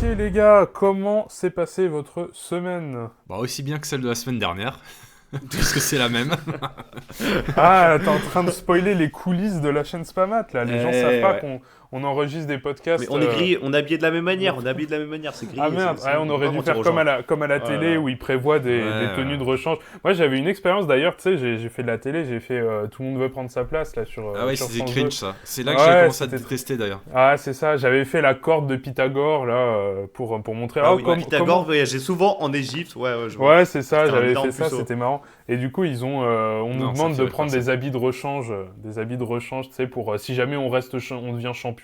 Ok les gars, comment s'est passée votre semaine? Bah, aussi bien que celle de la semaine dernière, puisque c'est la même. Ah, t'es en train de spoiler les coulisses de la chaîne Spamat là. Les gens savent pas Ouais. qu'on enregistre des Mais podcasts. on est grillé, on est habillé de la même manière, on est habillé de la même manière, c'est Ah grillé, merde, ouais, on on peut aurait pas dû mentir faire aux gens. comme à la Oh là télé là. où ils prévoient Ouais, des tenues de rechange. Moi j'avais une expérience d'ailleurs, tu sais, j'ai fait de la télé, j'ai fait Tout le monde veut prendre sa place là Ah ouais, sur c'était France 2. cringe ça. C'est là que j'ai Ouais, commencé à te c'était détester d'ailleurs. Ah, c'est ça, j'avais fait la corde de Pythagore là pour montrer Ah oui, comment. Pythagore voyageait souvent en Égypte, ouais, je vois. Ouais, c'est ça, C'était un j'avais fait énorme ça, puceau. c'était marrant. Et du coup, on nous Non, ça demande fait de rire prendre personne. des habits de rechange, tu sais, pour si jamais on devient champion,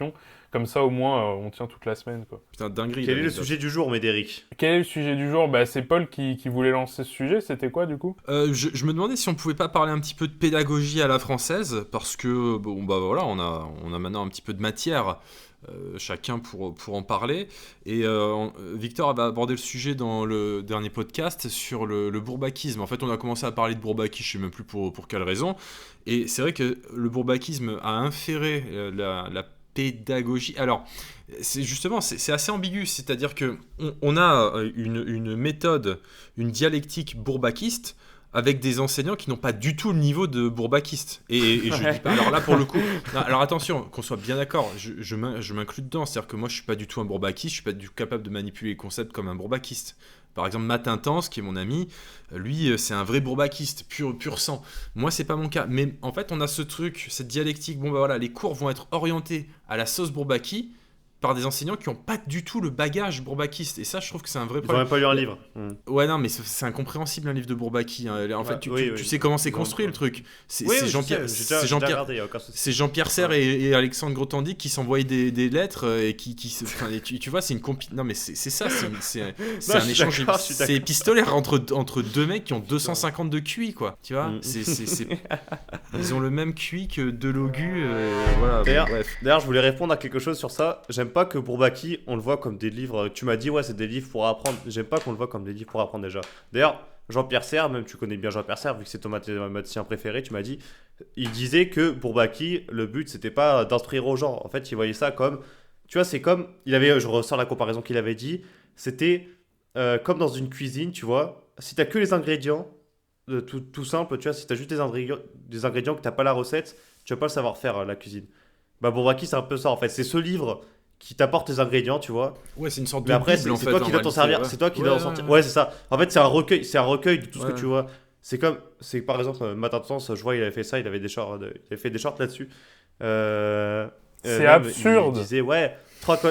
comme ça au moins on tient toute la semaine, quoi. Putain, dinguerie Quel est le l'anecdote. sujet du jour, Médéric? Quel est le sujet du jour? Bah, c'est Paul qui voulait lancer ce sujet, c'était quoi du coup? Je me demandais si on pouvait pas parler un petit peu de pédagogie à la française, parce que, bon, bah voilà, on a maintenant un petit peu de matière, chacun pour en parler. Et Victor avait abordé le sujet dans le dernier podcast sur le bourbakisme. En fait, on a commencé à parler de bourbaki, je sais même plus pour quelle raison. Et c'est vrai que le bourbakisme a inféré la pédagogie. Alors, c'est assez ambigu, c'est-à-dire que on a une méthode, une dialectique bourbakiste avec des enseignants qui n'ont pas du tout le niveau de bourbakiste. Et je dis pas. Alors là, pour le coup. Non, alors attention, qu'on soit bien d'accord, je m'inclus dedans. C'est-à-dire que moi, je suis pas du tout un bourbakiste, je suis pas du tout capable de manipuler les concepts comme un bourbakiste. Par exemple, Matt Intense, qui est mon ami, lui, c'est un vrai bourbakiste, pur sang. Moi, c'est pas mon cas. Mais en fait, on a ce truc, cette dialectique. Bon, bah voilà, les cours vont être orientés à la sauce bourbaki par des enseignants qui n'ont pas du tout le bagage bourbakiste. Et ça, je trouve que c'est un vrai Ils ont problème. même pas lu un livre. Ouais, non, mais c'est incompréhensible un livre de Bourbaki, hein. En fait, Ouais, tu oui. sais comment c'est Ils ont construit pas- le truc. C'est Oui, c'est oui, je Jean-Pierre, sais, c'est j'ai déjà Jean-Pierre, regardé, y a aucun souci. c'est Jean-Pierre Serre et Alexandre Grothendieck qui s'envoyaient des lettres et enfin, et tu vois, c'est une non mais c'est ça, c'est Non, un je suis échange, d'accord, je suis c'est d'accord. épistolaire entre deux mecs qui ont 250 de QI quoi. Tu vois, Mm. ils ont le même QI que Delogu, voilà. Bon, D'ailleurs, bref. d'ailleurs, je voulais répondre à quelque chose sur ça. J'aime pas que Bourbaki, on le voit comme des livres. Tu m'as dit, ouais, c'est des livres pour apprendre. J'aime pas qu'on le voit comme des livres pour apprendre déjà. D'ailleurs, Jean-Pierre Serre, même tu connais bien Jean-Pierre Serre, vu que c'est ton mathématicien préféré, tu m'as dit, il disait que Bourbaki, le but, c'était pas d'instruire aux gens. En fait, il voyait ça comme. Tu vois, c'est comme. Je ressors la comparaison qu'il avait dit. C'était comme dans une cuisine, tu vois. Si t'as que les ingrédients, tout simple, tu vois, si t'as juste des ingrédients que t'as pas la recette, tu vas pas le savoir faire, la cuisine. Bah, Bourbaki, c'est un peu ça en fait. C'est ce livre qui t'apporte tes ingrédients, tu vois. Ouais, c'est une sorte Mais de après, bible en c'est fait toi en qui dois t'en réalité, servir. ouais. C'est toi qui Ouais, dois en ouais, sortir. ouais. Ouais, c'est ça. En fait, c'est un recueil de tout ce que Ouais. tu vois. C'est comme, c'est par exemple, Matin de Sens, je vois, il avait fait ça, il avait il avait fait des shorts là-dessus. C'est Même, il absurde. disait, ouais,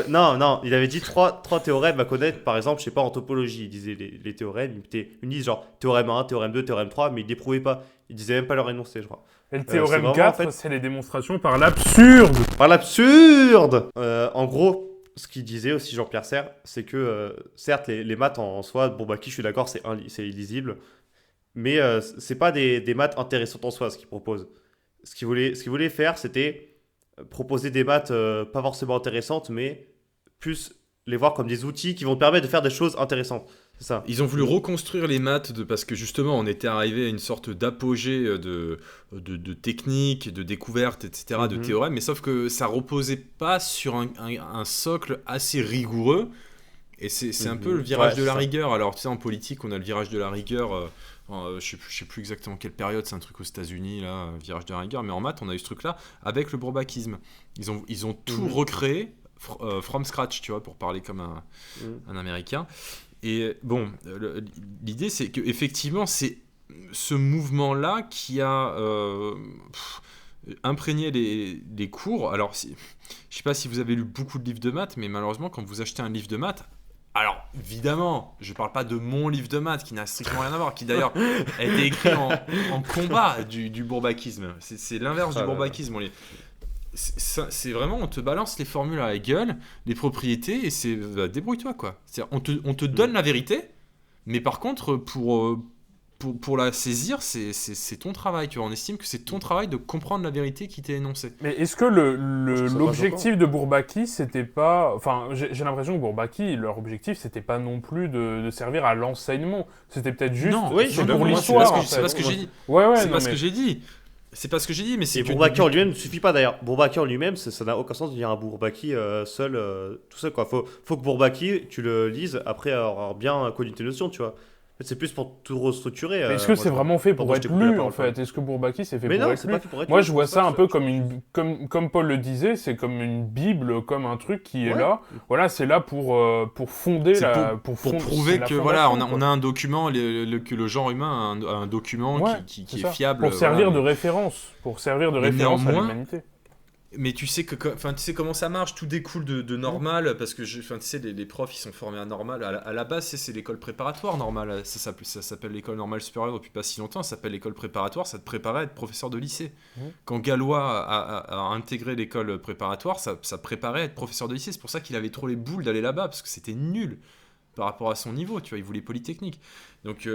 non, il avait dit trois théorèmes à connaître, par exemple, je sais pas, en topologie. Il disait les théorèmes, il mettait une liste genre théorème 1, théorème 2, théorème 3, mais il les prouvait pas. Il disait même pas leur énoncé, je crois. Et le C'est théorème vraiment, en 4, fait, c'est les démonstrations par l'absurde. par l'absurde. En gros, ce qu'il disait aussi Jean-Pierre Serre, c'est que certes les maths en soi, bon bah qui je suis d'accord, c'est illisible, mais c'est pas des maths intéressantes en soi ce qu'il propose. Ce qu'il voulait faire, c'était proposer des maths pas forcément intéressantes, mais plus les voir comme des outils qui vont te permettre de faire des choses intéressantes. C'est ça. Ils ont voulu reconstruire les maths parce que justement on était arrivé à une sorte d'apogée de techniques, de découvertes, etc., de Mhm. théorèmes, mais sauf que ça reposait pas sur un socle assez rigoureux. Et c'est un peu le virage Ouais, de c'est la ça. rigueur. Alors tu sais, en politique, on a le virage de la rigueur. Je sais plus exactement quelle période, c'est un truc aux États-Unis, là, virage de la rigueur. Mais en maths, on a eu ce truc-là avec le bourbakisme. Ils ont tout Mhm. recréé from scratch, tu vois, pour parler comme Mhm. un Américain. Et bon, l'idée c'est que effectivement c'est ce mouvement-là qui a imprégné les cours. Alors, je sais pas si vous avez lu beaucoup de livres de maths, mais malheureusement, quand vous achetez un livre de maths, alors évidemment, je parle pas de mon livre de maths qui n'a strictement rien à voir, qui d'ailleurs a été écrit en combat du bourbakisme. C'est l'inverse Ah du là là. bourbakisme. C'est vraiment, on te balance les formules à la gueule, les propriétés, et c'est bah, débrouille-toi quoi. C'est-à-dire, on te donne la vérité, mais par contre, pour la saisir, c'est ton travail. Tu vois, on estime que c'est ton travail de comprendre la vérité qui t'est énoncée. Mais est-ce que Je trouve ça l'objectif de Bourbaki, c'était pas... Enfin, j'ai l'impression que Bourbaki, leur objectif, c'était pas non plus de servir à l'enseignement. C'était peut-être juste Non, Oui, je suis pour d'accord. l'histoire, en c'est pas ce que fait. j'ai dit. Ouais, C'est non, pas ce mais... que j'ai dit. C'est pas ce que j'ai dit, mais c'est Et que Bourbaki en lui-même ne suffit pas d'ailleurs. Bourbaki en lui-même, ça n'a aucun sens de lire un Bourbaki seul, tout seul quoi. Faut que Bourbaki, tu le lises après avoir bien connu tes notions, tu vois. En fait, c'est plus pour tout restructurer. Mais est-ce que moi, c'est je vraiment fait Pardon, pour je t'ai être coupé la lu parole, en fait? Est-ce que Bourbaki c'est fait Mais pour non, être c'est lu? pas fait pour être Moi lu, je c'est vois pour ça un que peu comme Paul le disait, c'est comme une bible, comme un truc qui est Ouais. là. Voilà, c'est là pour fonder c'est pour pour c'est prouver la que voilà, fondation, on quoi. a un document, que le genre humain a un document Ouais, c'est qui est ça. fiable. Pour Voilà, servir de référence, mais à néanmoins, l'humanité. mais tu sais tu sais comment ça marche, tout découle de normal, parce que tu sais, les profs ils sont formés à normal. À la base, c'est l'école préparatoire normale. Ça s'appelle l'école normale supérieure depuis pas si longtemps. Ça s'appelle l'école préparatoire. Ça te préparait à être professeur de lycée. Mhm. Quand Gallois a intégré l'école préparatoire, ça préparait à être professeur de lycée. C'est pour ça qu'il avait trop les boules d'aller là-bas, parce que c'était nul par rapport à son niveau. Tu vois, il voulait Polytechnique. Donc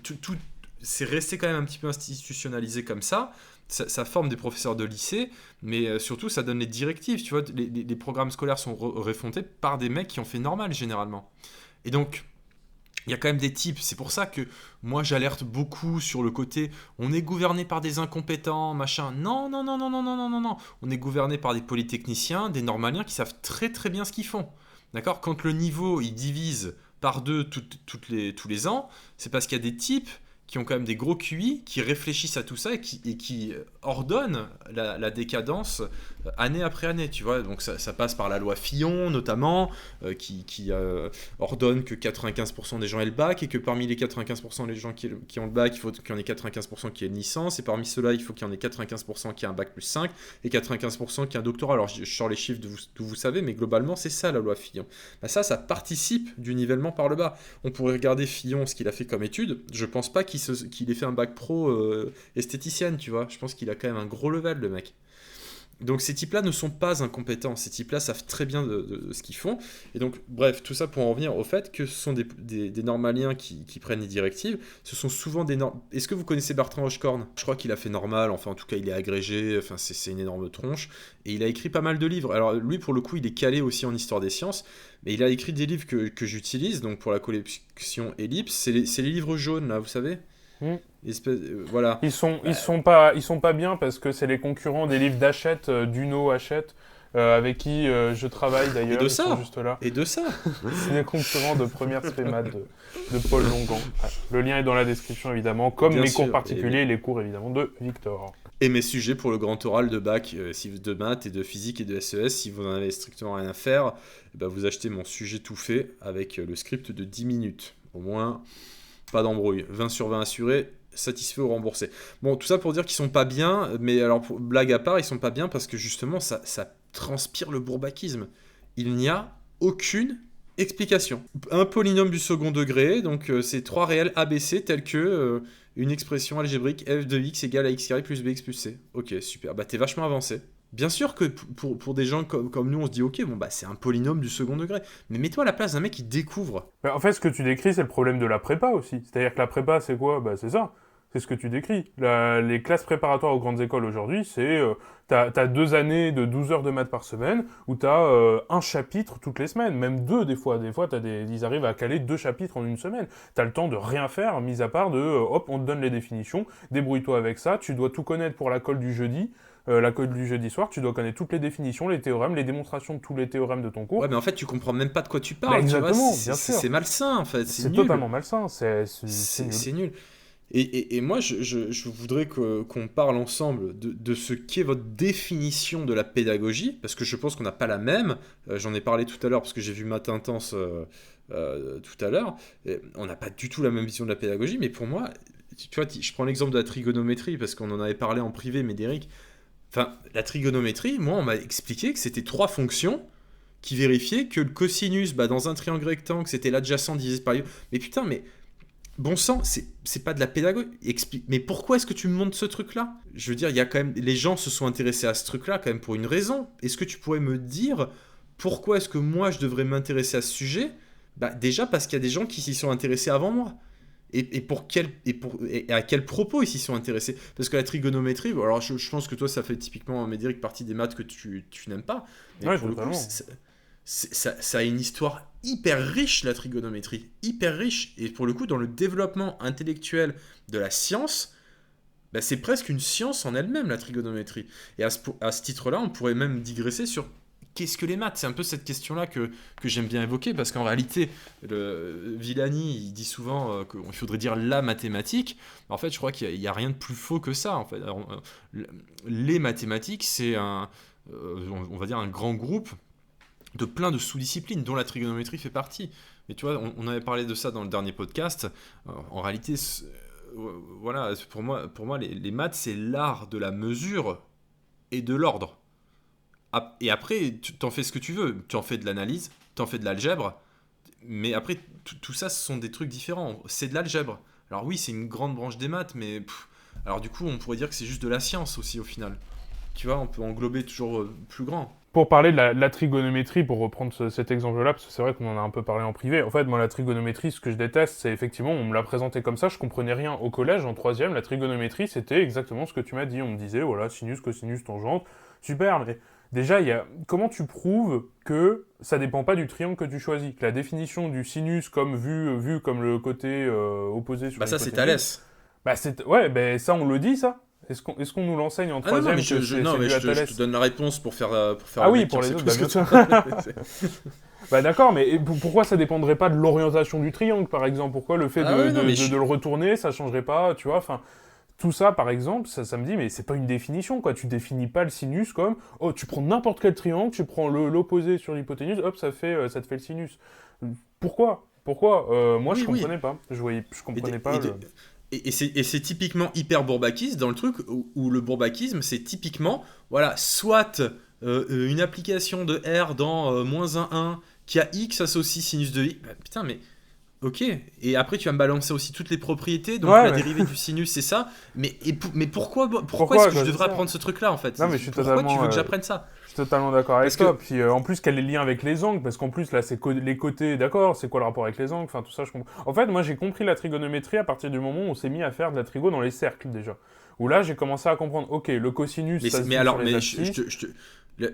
tout c'est resté quand même un petit peu institutionnalisé comme ça. Ça forme des professeurs de lycée, mais surtout ça donne les directives. Tu vois, les programmes scolaires sont refontés par des mecs qui ont fait normal généralement. Et donc, il y a quand même des types. C'est pour ça que moi j'alerte beaucoup sur le côté on est gouverné par des incompétents, machin. Non, non, non, non, non, non, non, non, non. On est gouverné par des polytechniciens, des normaliens qui savent très très bien ce qu'ils font. D'accord? Quand le niveau il divise par deux tous les ans, c'est parce qu'il y a des types qui ont quand même des gros QI, qui réfléchissent à tout ça et qui ordonnent la décadence année après année, tu vois. Donc ça passe par la loi Fillon, notamment, qui ordonne que 95% des gens aient le bac, et que parmi les 95% des gens qui ont le bac, il faut qu'il y en ait 95% qui aient une licence, et parmi ceux-là, il faut qu'il y en ait 95% qui aient un bac plus 5, et 95% qui aient un doctorat. Alors je sors les chiffres d'où vous savez, mais globalement, c'est ça la loi Fillon. Bah, ça participe du nivellement par le bas. On pourrait regarder Fillon, ce qu'il a fait comme étude. Je pense pas qu'il ait fait un bac pro esthéticienne, tu vois. Je pense qu'il a quand même un gros level, le mec. Donc ces types-là ne sont pas incompétents. Ces types-là savent très bien de ce qu'ils font. Et donc, bref, tout ça pour en revenir au fait que ce sont des normaliens qui prennent les directives. Ce sont souvent des Est-ce que vous connaissez Bertrand Hochkorn? Je crois qu'il a fait normal. Enfin, en tout cas, il est agrégé. Enfin, c'est une énorme tronche. Et il a écrit pas mal de livres. Alors, lui, pour le coup, il est calé aussi en histoire des sciences. Mais il a écrit des livres que j'utilise. Donc, pour la collection Ellipse, c'est les livres jaunes, là, vous savez? Voilà. Ils sont pas bien parce que c'est les concurrents des livres d'Hachette, d'Uno Hachette, avec qui je travaille d'ailleurs. Ils sont juste là. Et de ça. C'est les concurrents de première spémat de Paul Longan. Ouais. Le lien est dans la description évidemment, comme Bien mes sûr, cours particuliers et les cours évidemment de Victor. Et mes sujets pour le grand oral de bac, de maths et de physique et de SES, si vous n'en avez strictement rien à faire, vous achetez mon sujet tout fait avec le script de 10 minutes. Au moins, pas d'embrouille. 20 sur 20 assuré, satisfait ou remboursé. Bon, tout ça pour dire qu'ils sont pas bien, mais alors, blague à part, ils sont pas bien parce que justement, ça transpire le bourbakisme. Il n'y a aucune explication. Un polynôme du second degré, donc c'est 3 réels ABC tels que une expression algébrique f de x égale à x carré plus bx plus c. Ok, super, t'es vachement avancé. Bien sûr que pour des gens comme nous, on se dit ok, bon c'est un polynôme du second degré. Mais mets-toi à la place d'un mec qui découvre. En fait, ce que tu décris, c'est le problème de la prépa aussi. C'est-à-dire que la prépa, c'est quoi? C'est ça. C'est ce que tu décris. Les classes préparatoires aux grandes écoles aujourd'hui, c'est... t'as 2 années de 12 heures de maths par semaine, où t'as un chapitre toutes les semaines, même 2 des fois. Des fois, ils arrivent à caler 2 chapitres en une semaine. T'as le temps de rien faire, mis à part de... hop, on te donne les définitions, débrouille-toi avec ça, tu dois tout connaître pour la colle du jeudi. La colle du jeudi soir, tu dois connaître toutes les définitions, les théorèmes, les démonstrations de tous les théorèmes de ton cours. Ouais, mais en fait, tu comprends même pas de quoi tu parles. Exactement, tu vois, bien sûr. C'est malsain, en fait. C'est nul. Totalement malsain. C'est nul. Et moi, je voudrais qu'on parle ensemble de ce qu'est votre définition de la pédagogie, parce que je pense qu'on n'a pas la même. J'en ai parlé tout à l'heure, parce que j'ai vu Maths Intense tout à l'heure. On n'a pas du tout la même vision de la pédagogie, mais pour moi, tu vois, je prends l'exemple de la trigonométrie, parce qu'on en avait parlé en privé, Médéric. Enfin, la trigonométrie, moi, on m'a expliqué que c'était 3 fonctions qui vérifiaient que le cosinus, dans un triangle rectangle, c'était l'adjacent divisé par... Mais putain, mais... Bon sang, c'est pas de la pédagogie. Mais pourquoi est-ce que tu me montres ce truc-là? Je veux dire, il y a quand même... Les gens se sont intéressés à ce truc-là quand même pour une raison. Est-ce que tu pourrais me dire pourquoi est-ce que moi, je devrais m'intéresser à ce sujet? Déjà parce qu'il y a des gens qui s'y sont intéressés avant moi. Et à quel propos ils s'y sont intéressés? Parce que la trigonométrie, alors je pense que toi ça fait typiquement, Médéric, partie des maths que tu n'aimes pas. Mais ouais, pour le coup, ça a une histoire hyper riche, la trigonométrie, hyper riche. Et pour le coup, dans le développement intellectuel de la science, bah, c'est presque une science en elle-même, la trigonométrie. Et à ce titre-là, on pourrait même digresser sur qu'est-ce que les maths. C'est un peu cette question-là que j'aime bien évoquer, parce qu'en réalité, Villani, il dit souvent qu'il faudrait dire la mathématique. En fait, je crois qu'il n'y a rien de plus faux que ça. En fait. Alors, les mathématiques, c'est on va dire un grand groupe de plein de sous-disciplines, dont la trigonométrie fait partie. Mais tu vois, on avait parlé de ça dans le dernier podcast. En réalité, voilà, pour moi les maths, c'est l'art de la mesure et de l'ordre. Et après, tu t'en fais ce que tu veux. Tu en fais de l'analyse, tu en fais de l'algèbre, mais après, tout ça, ce sont des trucs différents. C'est de l'algèbre. Alors oui, c'est une grande branche des maths, mais alors du coup, on pourrait dire que c'est juste de la science aussi au final. Tu vois, on peut englober toujours plus grand. Pour parler de la trigonométrie, pour reprendre cet exemple-là, parce que c'est vrai qu'on en a un peu parlé en privé, en fait, moi, la trigonométrie, ce que je déteste, c'est effectivement, on me l'a présenté comme ça, je comprenais rien. Au collège, en troisième, la trigonométrie, c'était exactement ce que tu m'as dit. On me disait, voilà, sinus, cosinus, tangente, super, mais déjà, comment tu prouves que ça dépend pas du triangle que tu choisis? Que la définition du sinus comme vu comme le côté opposé sur Bah ça, c'est l'hypoténuse, Thalès. ouais, ben ça, on le dit, ça? Est-ce qu'on nous l'enseigne en Ah non, non, troisième mais que non, c'est mais dû à je Thalès? te donne la réponse pour faire Ah le oui, mec qui pour en les sait autres, plus bah que bien sûr. toi. Bah d'accord, mais pourquoi ça dépendrait pas de l'orientation du triangle, par exemple? Pourquoi le fait Ah ouais, non, mais de le retourner, ça changerait pas, tu vois? Enfin, tout ça, par exemple, ça me dit, mais c'est pas une définition, quoi. Tu définis pas le sinus comme, oh, tu prends n'importe quel triangle, tu prends l'opposé sur l'hypoténuse, hop, ça te fait le sinus. Pourquoi? Moi, je Oui, oui. comprenais pas. Je Et, comprenais de- pas et, le... de- et c'est typiquement hyper bourbakiste dans le truc où le bourbakisme, c'est typiquement, voilà, soit une application de R dans -1 qui a X associe sinus de I. Bah, putain, mais ok. Et après, tu vas me balancer aussi toutes les propriétés. Donc, Ouais, la mais dérivée du sinus, c'est ça. Mais pourquoi est-ce pourquoi, que je quoi, c'est devrais ça? apprendre ce truc-là, en fait? Non, mais je suis Pourquoi tu totalement... veux que j'apprenne ça? Je suis totalement d'accord avec Parce que toi. Puis en plus, quel est le lien avec les angles? Parce qu'en plus, là, c'est les côtés, d'accord, c'est quoi le rapport avec les angles? Enfin, tout ça, je comprends. En fait, moi, j'ai compris la trigonométrie à partir du moment où on s'est mis à faire de la trigo dans les cercles, déjà. Où là, j'ai commencé à comprendre, ok, le cosinus, Mais, ça se mais joue sur alors, les mais abscisses.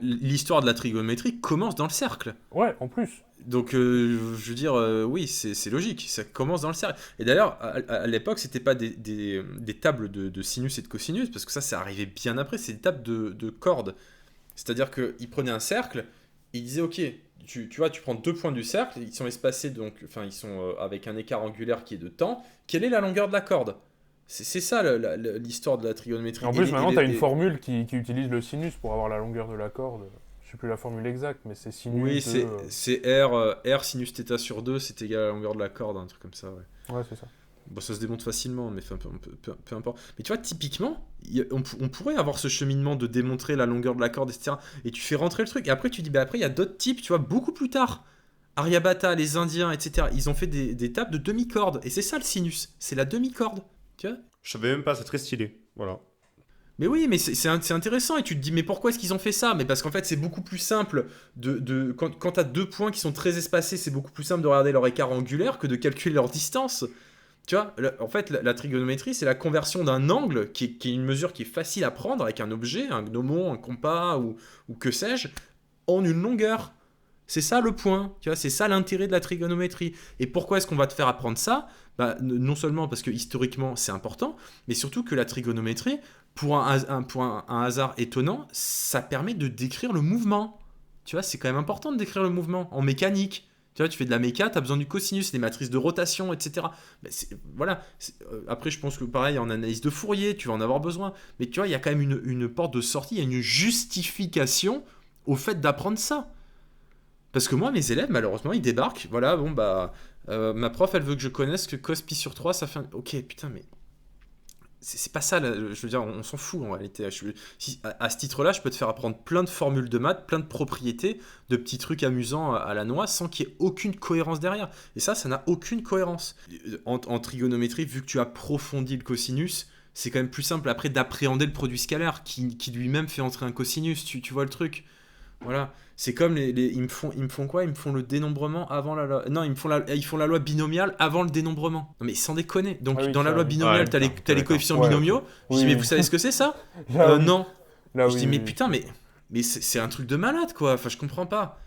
l'histoire de la trigonométrie commence dans le cercle. Ouais, en plus. Donc, je veux dire, oui, c'est logique, ça commence dans le cercle. Et d'ailleurs, à l'époque, c'était pas des tables de sinus et de cosinus, parce que ça arrivait bien après, c'est des tables de cordes. C'est-à-dire qu'il prenait un cercle, il disait, ok, tu vois, tu prends 2 points du cercle, ils sont espacés, donc, enfin, ils sont avec un écart angulaire qui est de temps. Quelle est la longueur de la corde? C'est ça l'histoire de la trigonométrie. Et en Et plus, les- et maintenant, les- t'as une et- formule qui utilise le sinus pour avoir la longueur de la corde. Je sais plus la formule exacte, mais c'est Oui, sinus de... c'est R sinus θ sur 2, c'est égal à la longueur de la corde, un truc comme ça, ouais. Ouais, c'est ça. Bon, ça se démonte facilement, mais enfin, peu importe. Mais tu vois, typiquement, on pourrait avoir ce cheminement de démontrer la longueur de la corde, etc. Et tu fais rentrer le truc. Et après, tu dis, bah après, il y a d'autres types, tu vois, beaucoup plus tard. Aryabhata, les Indiens, etc. Ils ont fait des tables de demi-corde. Et c'est ça le sinus. C'est la demi-corde. Tu vois? Je savais même pas, c'est très stylé. Voilà. Mais oui, mais c'est intéressant. Et tu te dis, mais pourquoi est-ce qu'ils ont fait ça? Mais parce qu'en fait, c'est beaucoup plus simple. Quand tu as 2 points qui sont très espacés, c'est beaucoup plus simple de regarder leur écart angulaire que de calculer leur distance. Tu vois, en fait, la trigonométrie, c'est la conversion d'un angle, qui est une mesure qui est facile à prendre avec un objet, un gnomon, un compas ou que sais-je, en une longueur. C'est ça le point, tu vois, c'est ça l'intérêt de la trigonométrie. Et pourquoi est-ce qu'on va te faire apprendre ça? Bah, non seulement parce que historiquement c'est important, mais surtout que la trigonométrie, pour un hasard étonnant, ça permet de décrire le mouvement. Tu vois, c'est quand même important de décrire le mouvement en mécanique. Tu vois, tu fais de la méca, tu as besoin du cosinus, des matrices de rotation, etc. Ben, voilà. Après, je pense que pareil, en analyse de Fourier, tu vas en avoir besoin. Mais tu vois, il y a quand même une porte de sortie, il y a une justification au fait d'apprendre ça. Parce que moi, mes élèves, malheureusement, ils débarquent. Voilà, bon, bah, ma prof, elle veut que je connaisse que cos pi sur 3, ça fait. Ok, putain, mais. C'est pas ça, là, je veux dire, on s'en fout en réalité. À ce titre-là, je peux te faire apprendre plein de formules de maths, plein de propriétés, de petits trucs amusants à la noix, sans qu'il y ait aucune cohérence derrière. Et ça n'a aucune cohérence. En trigonométrie, vu que tu approfondis le cosinus, c'est quand même plus simple après d'appréhender le produit scalaire, qui lui-même fait entrer un cosinus, tu vois le truc. Voilà. C'est comme ils me font quoi? Ils me font le dénombrement avant la loi. Non, ils font la loi binomiale avant le dénombrement. Non mais sans déconner. Donc Ah oui, dans la ça, loi oui. binomiale, Ouais, t'as les d'accord. coefficients Ouais, binomiaux. ok. Je dis Oui, mais oui. vous savez ce que c'est ça? Là, oui. Non. Là, Je oui, dis mais oui. putain mais c'est un truc de malade quoi. Enfin je comprends pas.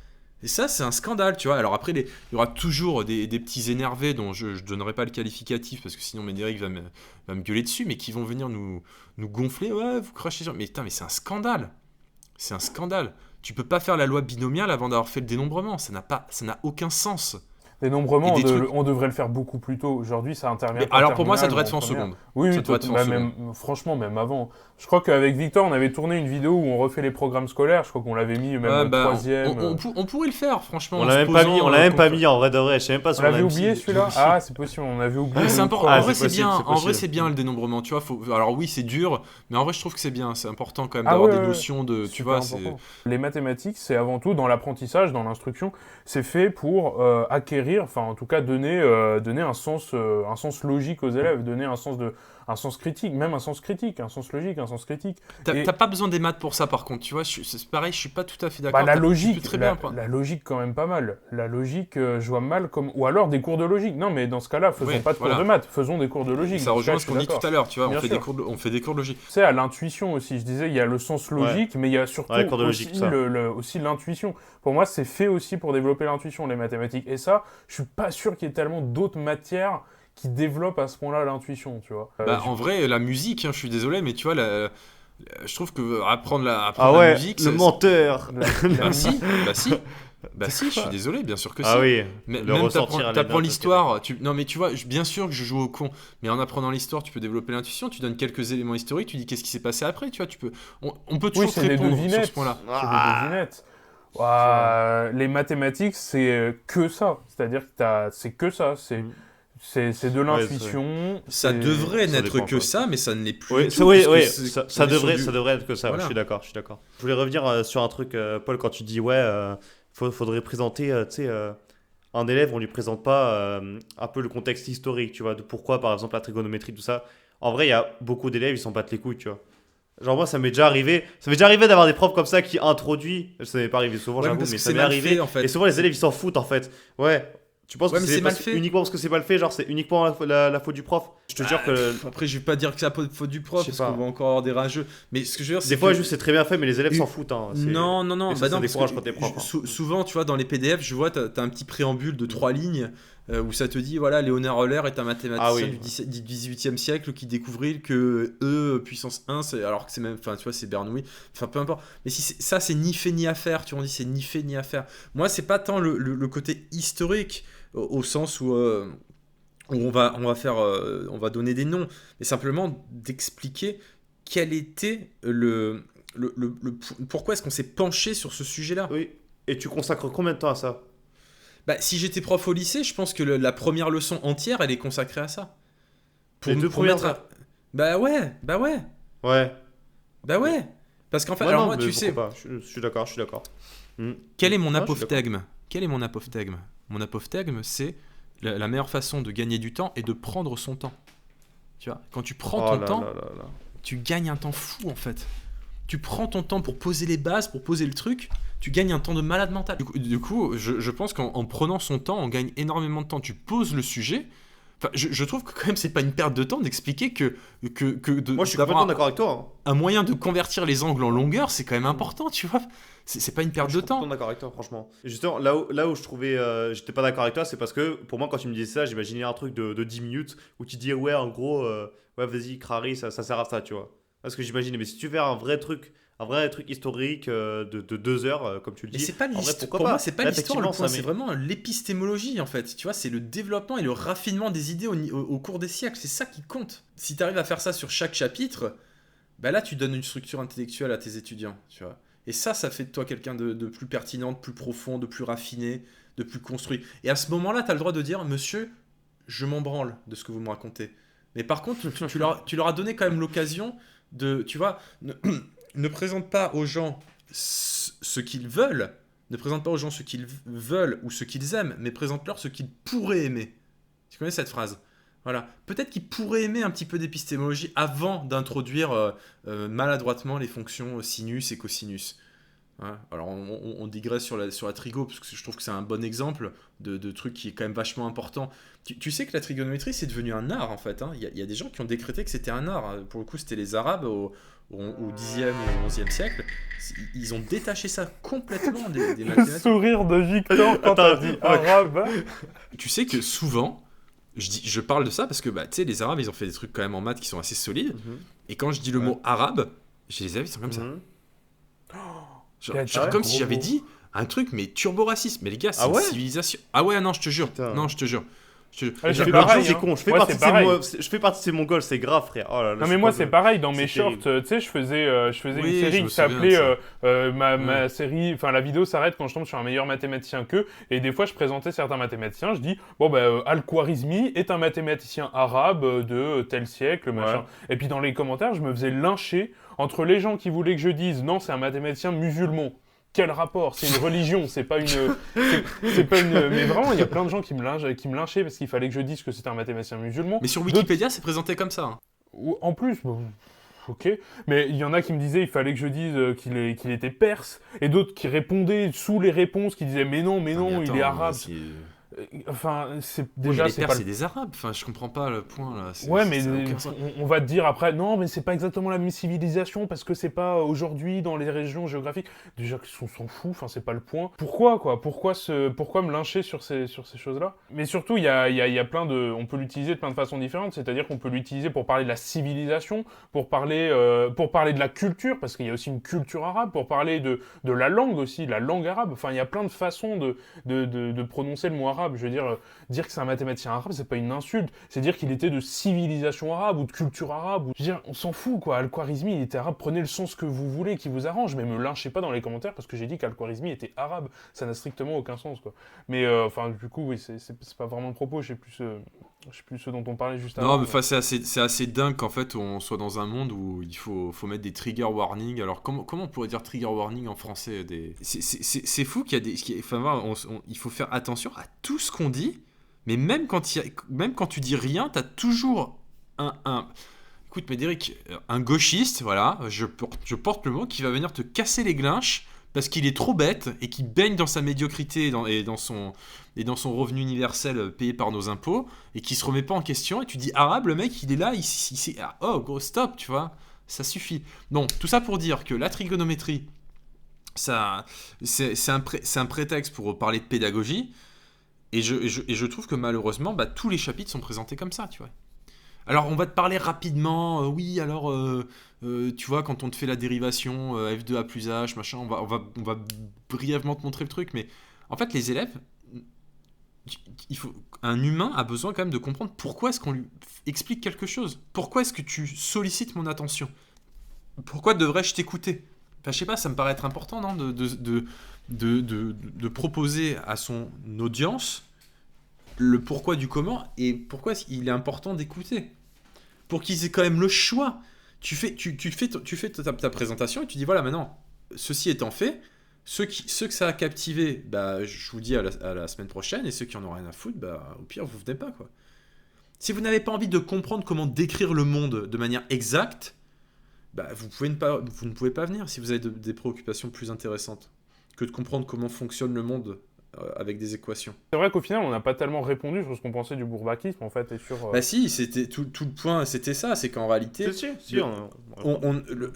Et ça, c'est un scandale, tu vois. Alors après, il y aura toujours des petits énervés dont je ne donnerai pas le qualificatif parce que sinon Médéric va me gueuler dessus, mais qui vont venir nous gonfler. Ouais, vous crachez sur... Mais putain, mais c'est un scandale. C'est un scandale. Tu peux pas faire la loi binomiale avant d'avoir fait le dénombrement. Ça n'a aucun sens. Dénombrement, Et des trucs... on devrait le faire beaucoup plus tôt. Aujourd'hui, ça intervient Mais pas en alors pour moi, ça terminale devrait ou être fait en première. seconde. Oui, Ça oui, devrait être fait en seconde. franchement, même avant. Je crois qu'avec Victor, on avait tourné une vidéo où on refait les programmes scolaires. Je crois qu'on l'avait mis même Ouais, en bah, troisième. on pourrait le faire, franchement. On en l'a se même pas mis, posant, on l'a même pas comme mis en vrai de vrai. Je sais même pas si On on l'avait l'a oublié mis. celui-là. Ah, c'est possible, on avait oublié. Ouais, c'est important. Ah, En vrai, c'est c'est bien. possible, c'est En vrai, possible. c'est bien le dénombrement. Tu vois, alors oui, c'est dur, mais en vrai, je trouve que c'est bien. C'est important quand même Ah d'avoir ouais, des ouais, notions de. Tu super vois, c'est. important. Les mathématiques, c'est avant tout dans l'apprentissage, dans l'instruction, c'est fait pour acquérir, enfin en tout cas donner un sens logique aux élèves, donner un sens critique, même un sens critique, un sens logique, un sens critique. T'as pas besoin des maths pour ça, par contre. Tu vois, c'est pareil, je suis pas tout à fait d'accord. Bah, la Tu peux logique, très bien apprendre. la logique quand même pas mal. La logique, je vois mal comme... Ou alors des cours de logique. Non, mais dans ce cas-là, faisons Ouais, pas de cours voilà. de maths, faisons des cours de logique. Ça Dans rejoint cas, ce je qu'on suis dit tout d'accord. à l'heure, tu vois. Bien sûr. On fait des cours de logique. C'est à l'intuition aussi. Je disais, il y a le sens logique, mais il y a surtout Ouais, cours de logique, aussi, ça. aussi l'intuition. Pour moi, c'est fait aussi pour développer l'intuition, les mathématiques. Et ça, je suis pas sûr qu'il y ait tellement d'autres matières qui développent à ce point-là l'intuition, tu vois. Bah, en vrai, la musique, hein, je suis désolé, mais tu vois, je trouve que apprendre Ah la ouais, musique, le menteur. Bah si, bah si, je suis désolé, bien sûr que si. Ah oui, Mais le même ressortir à t'apprends les notes, l'histoire, non mais tu vois, bien sûr que je joue au con, mais en apprenant l'histoire, tu peux développer l'intuition, tu donnes quelques éléments historiques, tu dis qu'est-ce qui s'est passé après, tu vois, on peut Oui, toujours te c'est des répondre sur devinettes. ce point-là. C'est des devinettes. Les mathématiques, c'est que ça. C'est-à-dire que c'est que ça. C'est de l'intuition. Ça devrait ça n'être dépend, que quoi. ça, mais ça ne l'est plus Oui, du ça, tout. oui, puisque oui, c'est- ça on est sur devrait, du- ça devrait être que ça. Voilà. Je suis d'accord, je suis d'accord. Je voulais revenir sur un truc, Paul, quand tu dis ouais, faudrait présenter, tu sais, un élève, on lui présente pas un peu le contexte historique, tu vois, de pourquoi, par exemple, la trigonométrie, tout ça. En vrai, il y a beaucoup d'élèves, ils s'en battent les couilles, tu vois. Genre moi, ça m'est déjà arrivé d'avoir des profs comme ça qui introduit. Ça m'est pas arrivé souvent, Ouais, j'avoue, parce mais que ça c'est m'est mal arrivé. fait, en fait. Et souvent, les élèves, ils s'en foutent, en fait. Ouais. Tu penses Ouais, que mais c'est mal fait. uniquement parce que c'est mal fait, genre c'est uniquement la faute du prof. Je te jure que Après, je vais pas dire que c'est la faute du prof, Je sais parce pas. qu'on va encore avoir des rageux. Mais ce que je veux dire, c'est des fois, que- juste c'est très bien fait, mais les élèves Et- s'en foutent. Hein. Non, non, non, et ça, bah ça non, parce décourage que quand t'es prof, hein. souvent, tu vois, dans les PDF, je vois, t'as un petit préambule de 3 lignes où ça te dit, voilà, Léonard Euler est un mathématicien Ah oui. du 18e siècle qui découvrit que E puissance 1, alors que c'est même, enfin, tu vois, c'est Bernoulli, enfin, peu importe. Mais si ça, c'est ni fait ni à faire, tu vois, on dit c'est ni fait ni à faire. Moi, c'est pas tant le côté historique, au sens où on va on va donner des noms, mais simplement d'expliquer quel était pourquoi est-ce qu'on s'est penché sur ce sujet-là. Oui. Et tu consacres combien de temps à ça? Bah, si j'étais prof au lycée, je pense que la première leçon entière, elle est consacrée à ça. Les deux premières Bah ouais, bah ouais, Ouais. bah ouais. Parce qu'en fait, Ouais, alors non, moi, mais tu sais, pourquoi pas. Je suis d'accord, je suis d'accord. quel est mon Ouais, je suis apophthegme? Quel est mon apophthegme? Mon apophthegme, c'est la meilleure façon de gagner du temps et de prendre son temps. Tu vois, quand tu prends Oh ton là temps, là là là. tu gagnes un temps fou en fait. Tu prends ton temps pour poser les bases, pour poser le truc, tu gagnes un temps de malade mental. Du coup, je pense qu'en prenant son temps, on gagne énormément de temps. Tu poses le sujet. Enfin, je trouve que quand même, c'est pas une perte de temps d'expliquer que Moi, je suis d'avoir complètement d'accord avec toi. Hein. un moyen de convertir les angles en longueur, c'est quand même important, tu vois. C'est pas une perte Je de suis temps. complètement d'accord avec toi, franchement. Et justement, là où je trouvais. J'étais pas d'accord avec toi, c'est parce que pour moi, quand tu me disais ça, j'imaginais un truc de 10 minutes où tu dis, ouais, en gros, ouais, vas-y, Crary, ça sert à ça, tu vois. Parce que j'imaginais. Mais si tu fais un vrai truc historique de 2 heures, comme tu le Mais dis. c'est pas en vrai, l'histoire. pourquoi Pour pas moi, c'est pas Là, l'histoire le effectivement, point, ça c'est vraiment l'épistémologie en fait. Tu vois, c'est le développement et le raffinement des idées au cours des siècles. C'est ça qui compte. Si tu arrives à faire ça sur chaque chapitre, bah là, tu donnes une structure intellectuelle à tes étudiants, tu vois. Et ça fait de toi quelqu'un de plus pertinent, de plus profond, de plus raffiné, de plus construit. Et à ce moment-là, tu as le droit de dire, monsieur, je m'en branle de ce que vous me racontez. Mais par contre, tu leur as donné quand même l'occasion de, tu vois, ne présente pas aux gens ce qu'ils veulent, ne présente pas aux gens ce qu'ils veulent ou ce qu'ils aiment, mais présente-leur ce qu'ils pourraient aimer. Tu connais cette phrase? Voilà. Peut-être qu'ils pourraient aimer un petit peu d'épistémologie avant d'introduire maladroitement les fonctions sinus et cosinus. Ouais. Alors on digresse sur la trigo, parce que je trouve que c'est un bon exemple de truc qui est quand même vachement important. Tu sais que la trigonométrie, c'est devenu un art, en fait. Hein. Il y a des gens qui ont décrété que c'était un art. Pour le coup, c'était les Arabes au 10e et au 11e siècle. Ils ont détaché ça complètement des Le mathématiques. sourire de Victor quand t'as dit arabe. Tu sais que souvent, je parle de ça parce que tu sais, les Arabes, ils ont fait des trucs quand même en maths qui sont assez solides. Mhm. Et quand je dis le mot arabe, j'ai les élèves, ils sont comme ça. Mhm. Genre comme si j'avais dit un truc, mais turbo-raciste. Mais les gars, c'est Ah ouais une civilisation. Ah ouais, non, je te jure. Putain. Non, je te jure. Ouais, Je c'est fais pareil, partie de ces hein. cons, je fais Moi, partie c'est de ces pareil. je fais partie de ces mongols, c'est grave, frère. Oh là là, je Non suis mais moi pas- c'est pareil, dans mes c'est shorts, terrible. tu sais, je faisais Oui, une je série me qui souviens de s'appelait ça. ma série, enfin la vidéo s'arrête quand je tombe sur un meilleur mathématicien qu'eux, et des fois je présentais certains mathématiciens, je dis, bon Al-Khwarizmi est un mathématicien arabe de tel siècle, machin. Et puis dans les commentaires, je me faisais lyncher entre les gens qui voulaient que je dise, non c'est un mathématicien musulman. Quel rapport? C'est une religion, c'est pas une... c'est pas une... Mais vraiment, il y a plein de gens qui me lynchaient parce qu'il fallait que je dise que c'était un mathématicien musulman. Mais sur D'autres- Wikipédia, c'est présenté comme ça. Hein. Ou- En plus, bon, ok. Mais il y en a qui me disaient il fallait que je dise qu'il était perse, et d'autres qui répondaient sous les réponses, qui disaient mais non, Ah, mais il attends, est arabe. Ouais, C'est mais déjà les c'est Perses, pas. c'est des Arabes. Enfin, je comprends pas le point là. Ouais, mais ça a aucun sens. on va te dire après, non, mais c'est pas exactement la même civilisation parce que c'est pas aujourd'hui dans les régions géographiques. Déjà, on s'en fout, enfin, c'est pas le point. Pourquoi, quoi? Pourquoi me lyncher sur ces choses-là? Mais surtout, il y a plein de. On peut l'utiliser de plein de façons différentes, c'est-à-dire qu'on peut l'utiliser pour parler de la civilisation, pour parler de la culture, parce qu'il y a aussi une culture arabe, pour parler de la langue aussi, la langue arabe. Enfin, il y a plein de façons de prononcer le mot arabe. Je veux dire que c'est un mathématicien arabe, c'est pas une insulte. C'est dire qu'il était de civilisation arabe ou de culture arabe. Je veux dire, on s'en fout, quoi. Al-Khwarizmi, il était arabe. Prenez le sens que vous voulez, qui vous arrange. Mais me lynchez pas dans les commentaires parce que j'ai dit qu'Al-Khwarizmi était arabe. Ça n'a strictement aucun sens, quoi. Mais, enfin, du coup, oui, c'est pas vraiment le propos. Je sais plus ce dont on parlait juste avant. Non, mais enfin, c'est assez dingue qu'en fait on soit dans un monde où il faut mettre des trigger warnings. Alors comment on pourrait dire trigger warning en français C'est fou qu'il y a des. Enfin, il faut faire attention à tout ce qu'on dit, mais même quand tu dis rien, t'as toujours un. Écoute, Médéric, un gauchiste, voilà, je porte le mot, qui va venir te casser les glinches parce qu'il est trop bête et qui baigne dans sa médiocrité et dans son revenu universel payé par nos impôts et qui se remet pas en question. Et tu dis arabe, le mec il est là, oh gros stop, tu vois, ça suffit. Bon, tout ça pour dire que la trigonométrie, ça, c'est un prétexte pour parler de pédagogie. Et je trouve que malheureusement, tous les chapitres sont présentés comme ça, tu vois. Alors, on va te parler rapidement. Oui, alors, tu vois, quand on te fait la dérivation F2A plus H, machin, on va brièvement te montrer le truc. Mais en fait, les élèves, un humain a besoin quand même de comprendre pourquoi est-ce qu'on lui explique quelque chose. Pourquoi est-ce que tu sollicites mon attention? Pourquoi devrais-je t'écouter? Enfin, je sais pas, ça me paraît être important, non, de proposer à son audience le pourquoi du comment et pourquoi il est important d'écouter. Pour qu'ils aient quand même le choix. Tu fais ta présentation et tu dis voilà, maintenant, ceci étant fait, ceux que ça a captivé, je vous dis à la semaine prochaine, et ceux qui en ont rien à foutre, au pire, vous venez pas, quoi. Si vous n'avez pas envie de comprendre comment décrire le monde de manière exacte, vous ne pouvez pas venir si vous avez des préoccupations plus intéressantes que de comprendre comment fonctionne le monde avec des équations. C'est vrai qu'au final, on n'a pas tellement répondu sur ce qu'on pensait du bourbakisme, en fait, et sur... si, c'était tout le point, c'était ça, c'est qu'en réalité...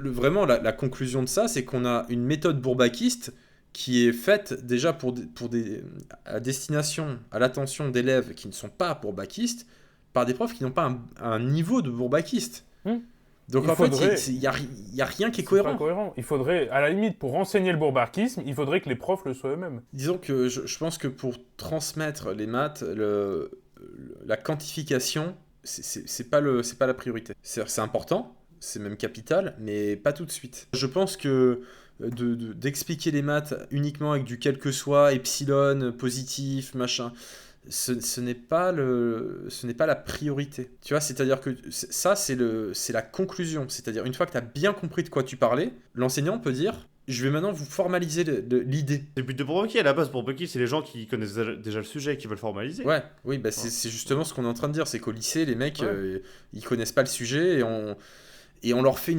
Vraiment, la conclusion de ça, c'est qu'on a une méthode bourbakiste qui est faite déjà à destination, à l'attention d'élèves qui ne sont pas bourbakistes, par des profs qui n'ont pas un niveau de bourbakiste. Donc fait, il n'y a rien qui est cohérent. Pas cohérent. Il faudrait, à la limite, pour enseigner le bourbakisme, il faudrait que les profs le soient eux-mêmes. Disons que je pense que pour transmettre les maths, la quantification, c'est pas la priorité. C'est important, c'est même capital, mais pas tout de suite. Je pense que d'expliquer les maths uniquement avec du quel que soit, epsilon, positif, machin... Ce n'est pas la priorité. Tu vois, c'est-à-dire que ça, c'est la conclusion. C'est-à-dire, une fois que tu as bien compris de quoi tu parlais, l'enseignant peut dire « Je vais maintenant vous formaliser l'idée. » C'est le but de Bourbaki, à la base. Bourbaki, c'est les gens qui connaissent déjà le sujet et qui veulent formaliser. Oui, c'est justement ce qu'on est en train de dire. C'est qu'au lycée, les mecs, ils connaissent pas le sujet et on leur fait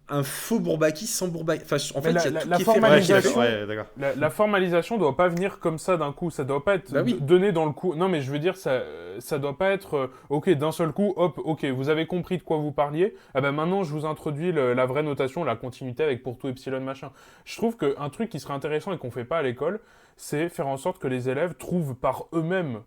un faux Bourbaki sans Bourbaki. Enfin, en fait, Mais il y a tout la qui est fait formalisation- Ouais, d'accord. La formalisation doit pas venir comme ça d'un coup, ça doit pas être Bah oui. donné dans le coup. Non, mais je veux dire, ça doit pas être ok d'un seul coup. Hop, ok, vous avez compris de quoi vous parliez. Ah ben maintenant, je vous introduis la vraie notation, la continuité avec pour tout epsilon machin. Je trouve qu'un truc qui serait intéressant et qu'on fait pas à l'école, c'est faire en sorte que les élèves trouvent par eux-mêmes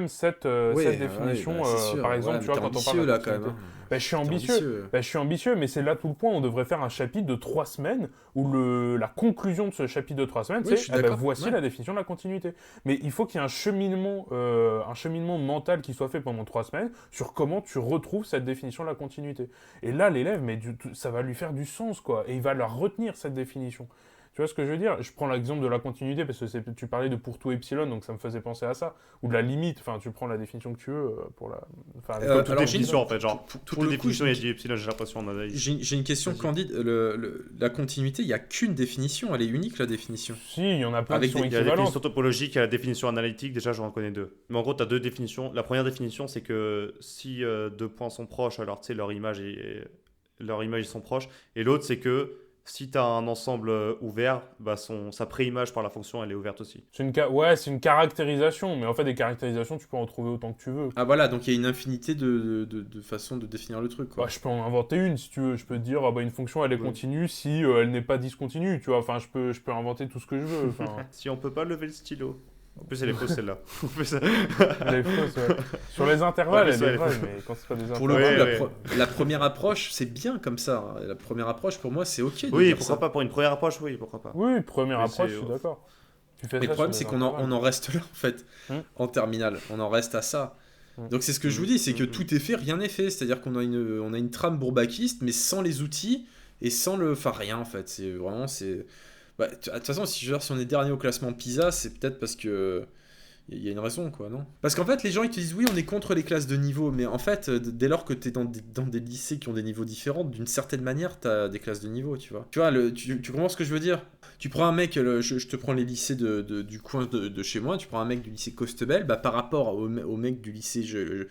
cette définition. c'est sûr. Par exemple, Ouais, tu vois, mais quand t'es on parle de ambitieux, là, continuité. quand même, hein. Ben, je suis T'es ambitieux. Ben, je suis ambitieux, mais c'est là tout le point. On devrait faire un chapitre de 3 semaines où la conclusion de ce chapitre de 3 semaines, Oui, je c'est suis eh ben, d'accord. voici Ouais. la définition de la continuité. Mais il faut qu'il y ait un cheminement mental qui soit fait pendant 3 semaines sur comment tu retrouves cette définition de la continuité. Et là, l'élève, ça va lui faire du sens, quoi. Et il va la retenir, cette définition. Tu vois ce que je veux dire? Je prends l'exemple de la continuité parce que tu parlais de pour tout epsilon, donc ça me faisait penser à ça. Ou de la limite, enfin, tu prends la définition que tu veux pour la. Enfin, avec Comme toute alors, définition, en fait, genre, pour toutes le les coup, définitions, il y a j'ai- du epsilon, j'ai l'impression, en analyse. J'ai une question Vas-y. candide. La continuité, il n'y a qu'une définition. Elle est unique, la définition. Si, il y en a plein Avec qui sont Il y a la équivalentes. définition topologique, il y a la définition analytique, déjà j'en reconnais deux. Mais en gros, tu as deux définitions. La première définition, c'est que si deux points sont proches, alors tu sais, leurs images ils sont proches. Et l'autre, c'est que si tu as un ensemble ouvert, bah sa préimage par la fonction, elle est ouverte aussi. C'est une caractérisation, mais en fait, des caractérisations, tu peux en trouver autant que tu veux. Ah voilà, donc il y a une infinité de façons de définir le truc, quoi. Bah, je peux en inventer une si tu veux. Je peux te dire, ah bah, une fonction elle est Oui. continue si elle n'est pas discontinue, tu vois. Enfin, je peux inventer tout ce que je veux. Enfin, Si on peut pas lever le stylo. En plus, elle est fausse celle-là. En plus, elle est fausse, ouais. Sur les intervalles, Ouais, elle ça, est elle est vraie, fausse. mais quand c'est pas des Pour le intervalles. coup, Ouais, la première approche, c'est bien comme ça. La première approche, pour moi, c'est ok de oui, dire pourquoi ça. pas pour une première approche, oui, pourquoi pas. Oui, première Mais approche, c'est- je suis d'accord. Tu fais Mais le ça problème, sur c'est des qu'on intervalles. en reste là, en fait, en terminale. On en reste à ça. Donc c'est ce que je vous dis, c'est que tout est fait, rien n'est fait. C'est-à-dire qu'on a une trame bourbakiste, mais sans les outils et sans le... Enfin, rien, en fait. C'est vraiment... Bah, de toute façon, si on est dernier au classement PISA, c'est peut-être parce que... Il y a une raison, quoi, non? Parce qu'en fait, les gens, ils te disent, oui, on est contre les classes de niveau, mais en fait, dès lors que tu es dans des lycées qui ont des niveaux différents, d'une certaine manière, tu as des classes de niveau, tu vois. Tu vois, tu comprends ce que je veux dire? Tu prends un mec, je te prends les lycées du coin de chez moi, tu prends un mec du lycée Costebel, bah, par rapport au mec du lycée de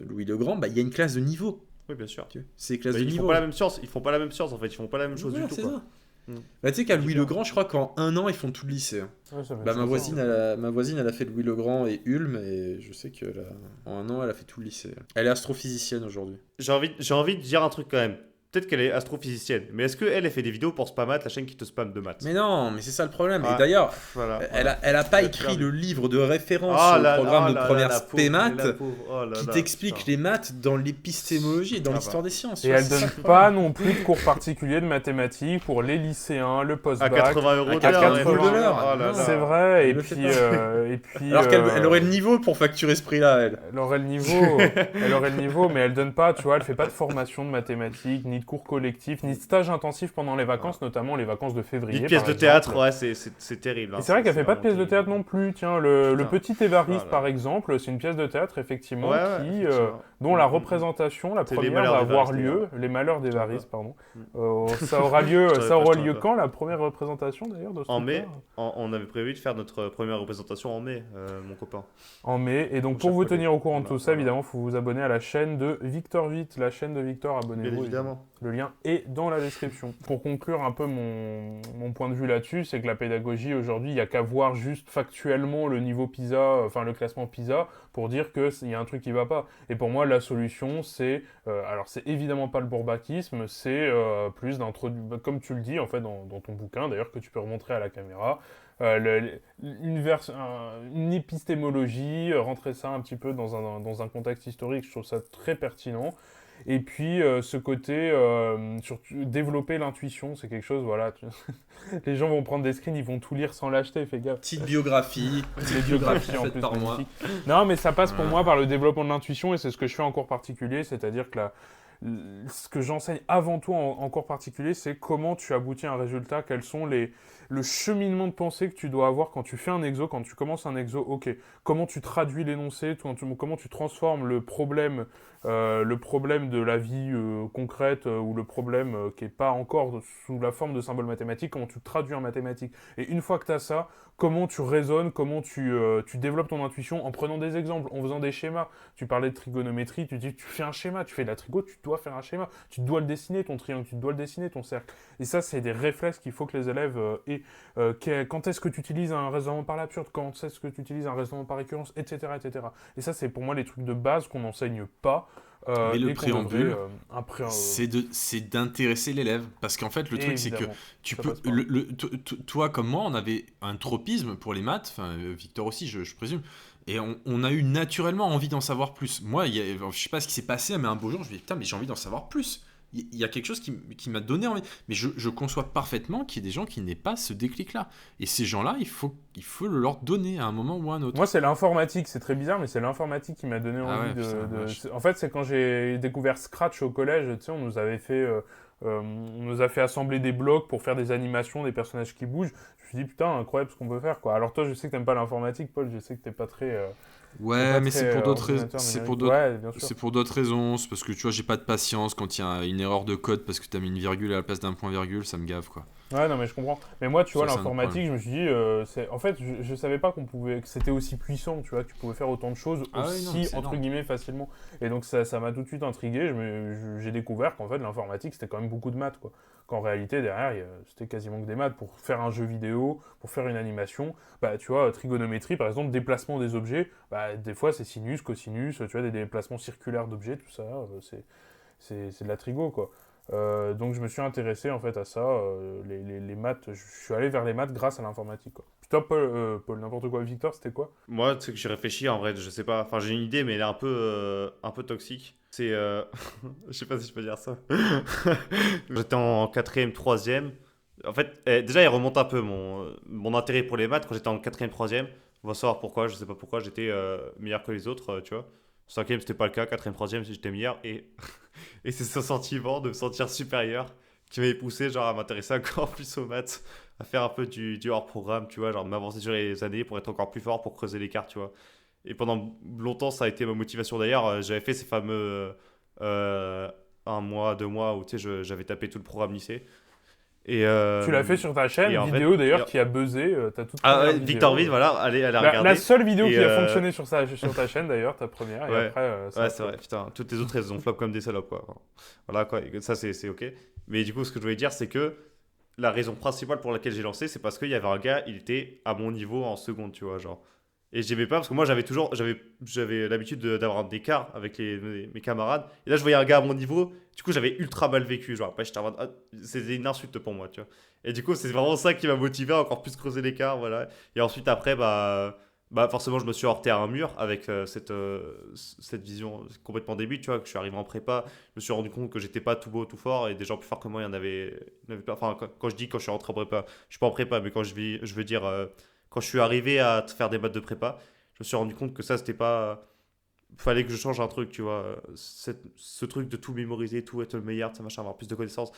Louis le Grand, bah, il y a une classe de niveau. Oui, bien sûr. Tu vois. C'est les classes Bah, de ils niveau. font pas la même science, ils font pas la même science en fait, ils font pas la même chose Voilà, du tout c'est quoi. ça. Mm. Bah, tu sais qu'à Louis Super. le Grand, je crois qu'en un an, ils font tout le lycée. Hein. Ouais, ça fait Bah, ma sens, voisine, hein. ma voisine, elle a fait Louis le Grand et Ulm, et je sais qu'en un an, elle a fait tout le lycée. Elle est astrophysicienne aujourd'hui. J'ai envie de dire un truc quand même. Peut-être qu'elle est astrophysicienne, mais est-ce qu'elle elle fait des vidéos pour Spamat, la chaîne qui te spamme de maths? Mais non, mais c'est ça le problème. Ah, Et d'ailleurs, Voilà. elle a pas Elle a écrit perdu. le livre de référence Oh au là programme là de là première là, la pauvre, spé-maths la pauvre. Oh là qui là, t'explique putain. les maths dans l'épistémologie et dans Ah bah. l'histoire des sciences. Et tu vois, elle c'est donne ça. pas non plus de cours particuliers de mathématiques pour les lycéens, le À post-bac. 80 euros À de 80 l'heure, de l'heure. Oh là là. C'est vrai, Elle et le fait puis, pas. Alors qu'elle aurait le niveau pour facturer ce prix-là, elle. elle aurait le niveau, mais elle donne pas, tu vois, elle fait pas de formation de mathématiques, ni de cours collectifs, ni de stage intensif pendant les vacances, notamment les vacances de février. Une pièce par de exemple. théâtre, ouais, c'est terrible. hein. Et c'est vrai qu'elle fait pas de pièce de vraiment théâtre non plus. Tiens, le Putain. petit Évariste, Ah là. par exemple, c'est une pièce de théâtre, effectivement, Ouais, ouais, qui, effectivement. dont la Mm, mm, mm. représentation, la C'est les première, malheurs va avoir d'Évariste, lieu, d'ailleurs. les malheurs d'Évariste, pardon. Mm. Ça aura lieu, Je t'avais pas, quand, la première représentation, d'ailleurs, de ce En mai, truc-là on avait prévu de faire notre première représentation en mai, mon copain. En mai. Et donc, Mon pour cher vous collègue. tenir au courant de Voilà, tout ça, voilà. évidemment, il faut vous abonner à la chaîne de Victor Vite, la chaîne de Victor, Bien abonnez-vous. évidemment. Le lien est dans la description. Pour conclure un peu mon point de vue là-dessus, c'est que la pédagogie aujourd'hui, il n'y a qu'à voir juste factuellement le niveau PISA, enfin le classement PISA, pour dire qu'il y a un truc qui ne va pas. Et pour moi, la solution, alors c'est évidemment pas le bourbakisme, c'est plus d'introduire, comme tu le dis en fait dans ton bouquin, d'ailleurs que tu peux remontrer à la caméra, une épistémologie, rentrer ça un petit peu dans un contexte historique, je trouve ça très pertinent. Et puis ce côté, surtout développer l'intuition, c'est quelque chose, voilà. Les gens vont prendre des screens, ils vont tout lire sans l'acheter, fais gaffe. Petite biographie. Les biographies en Faites plus, par moi. magnifiques. Non, mais ça passe pour Voilà. moi par le développement de l'intuition, et c'est ce que je fais en cours particulier, c'est-à-dire que ce que j'enseigne avant tout en cours particulier, c'est comment tu aboutis à un résultat, quelles sont le cheminement de pensée que tu dois avoir quand tu fais un exo, quand tu commences un exo, ok, comment tu traduis l'énoncé, comment tu transformes le problème de la vie concrète ou le problème qui n'est pas encore sous la forme de symboles mathématiques, comment tu le traduis en mathématiques. Et une fois que tu as ça, comment tu raisonnes, comment tu développes ton intuition en prenant des exemples, en faisant des schémas. Tu parlais de trigonométrie, tu dis tu fais un schéma, tu fais de la trigo, tu dois faire un schéma, tu dois le dessiner ton triangle, tu dois le dessiner ton cercle. Et ça, c'est des réflexes qu'il faut que les élèves aient. Quand est-ce que tu utilises un raisonnement par l'absurde, quand est-ce que tu utilises un raisonnement par récurrence, etc., etc. Et ça, c'est pour moi les trucs de base qu'on n'enseigne pas. Mais le et qu'on préambule, devrait, c'est d'intéresser l'élève. Parce qu'en fait, le truc, c'est que évidemment, tu ça peux. passe par Toi, comme moi, on avait un tropisme pour les maths, enfin, Victor aussi, je présume. Et on a eu naturellement envie d'en savoir plus. Moi, je sais pas ce qui s'est passé, mais un beau jour, je me dis, putain, mais j'ai envie d'en savoir plus. Il y a quelque chose qui m'a donné envie. Mais je conçois parfaitement qu'il y ait des gens qui n'aient pas ce déclic-là. Et ces gens-là, il faut le leur donner à un moment ou à un autre. Moi, c'est l'informatique, c'est très bizarre, mais c'est l'informatique qui m'a donné Ah envie ouais, putain, vache. En fait, c'est quand j'ai découvert Scratch au collège, tu sais, on nous avait fait... on nous a fait assembler des blocs pour faire des animations, des personnages qui bougent. Je me suis dit, putain, incroyable ce qu'on peut faire, quoi. Alors toi, je sais que t'aimes pas l'informatique, Paul, je sais que t'es pas très... Ouais, mais c'est pour d'autres raisons. ordinateur C'est numérique. pour d'autres. Ouais, bien sûr. C'est pour d'autres raisons. C'est parce que tu vois, j'ai pas de patience quand il y a une erreur de code parce que t'as mis une virgule à la place d'un point virgule, ça me gave quoi. Ouais, non, mais je comprends. Mais moi, tu vois, Ça, c'est un autre l'informatique, problème. je me suis dit, en fait, je savais pas que c'était aussi puissant, tu vois, que tu pouvais faire autant de choses Ah oui, non, mais aussi, c'est entre énorme. guillemets, facilement. Et donc, ça m'a tout de suite intrigué. J'ai découvert qu'en fait, l'informatique, c'était quand même beaucoup de maths, quoi. Qu'en réalité, derrière, c'était quasiment que des maths. Pour faire un jeu vidéo, pour faire une animation, bah, tu vois, trigonométrie, par exemple, déplacement des objets, bah, des fois, c'est sinus, cosinus, tu vois, des déplacements circulaires d'objets, tout ça, c'est de la trigo, quoi. Donc je me suis intéressé en fait à ça, les maths, je suis allé vers les maths grâce à l'informatique, quoi. Putain, Paul, n'importe quoi. Victor, c'était quoi? Moi, tu sais que j'ai réfléchi, en vrai, je sais pas. Enfin, j'ai une idée, mais elle est un peu toxique. C'est. Je sais pas si je peux dire ça. J'étais en quatrième, troisième. En fait, déjà, il remonte un peu mon intérêt pour les maths quand j'étais en quatrième, troisième. On va savoir pourquoi, je sais pas pourquoi, j'étais meilleur que les autres, tu vois. Cinquième, c'était pas le cas. Quatrième, troisième, j'étais meilleur. Et c'est ce sentiment de me sentir supérieur qui m'avait poussé genre, à m'intéresser encore plus aux maths, à faire un peu du hors-programme, tu vois, genre de m'avancer sur les années pour être encore plus fort, pour creuser l'écart, tu vois. Et pendant longtemps, ça a été ma motivation. D'ailleurs, j'avais fait ces fameux un mois, 2 mois où tu sais, j'avais tapé tout le programme lycée. Et, Tu l'as fait sur ta chaîne, et en vidéo fait, d'ailleurs qui a buzzé, ta toute ah première ouais, vidéo. Victor Vide, voilà, allez La regarder. seule vidéo Et, qui a fonctionné sur ta chaîne d'ailleurs, ta première, et Ouais. après, ça Ouais, a c'est fait- vrai, putain, toutes les autres elles ont flop comme des salopes, quoi. Voilà, quoi, et ça c'est ok. Mais du coup, ce que je voulais dire, c'est que la raison principale pour laquelle j'ai lancé, c'est parce qu'il y avait un gars, il était à mon niveau en seconde, tu vois, genre. Et j'aimais pas parce que moi j'avais l'habitude d'avoir un écart avec mes camarades. Et là je voyais un gars à mon niveau, du coup j'avais ultra mal vécu. Genre après j'étais en mode, ah, c'était une insulte pour moi, tu vois. Et du coup c'est vraiment ça qui m'a motivé à encore plus creuser l'écart, voilà. Et ensuite après, bah forcément je me suis heurté à un mur avec cette vision complètement débile, tu vois, que je suis arrivé en prépa. Je me suis rendu compte que j'étais pas tout beau, tout fort et des gens plus forts que moi, il y en avait pas. Enfin, quand je dis quand je suis rentré en prépa, je suis pas en prépa, mais je veux dire. Quand je suis arrivé à faire des maths de prépa, je me suis rendu compte que ça, c'était pas. Fallait que je change un truc, tu vois. Ce truc de tout mémoriser, tout être le meilleur, ça machin, avoir plus de connaissances.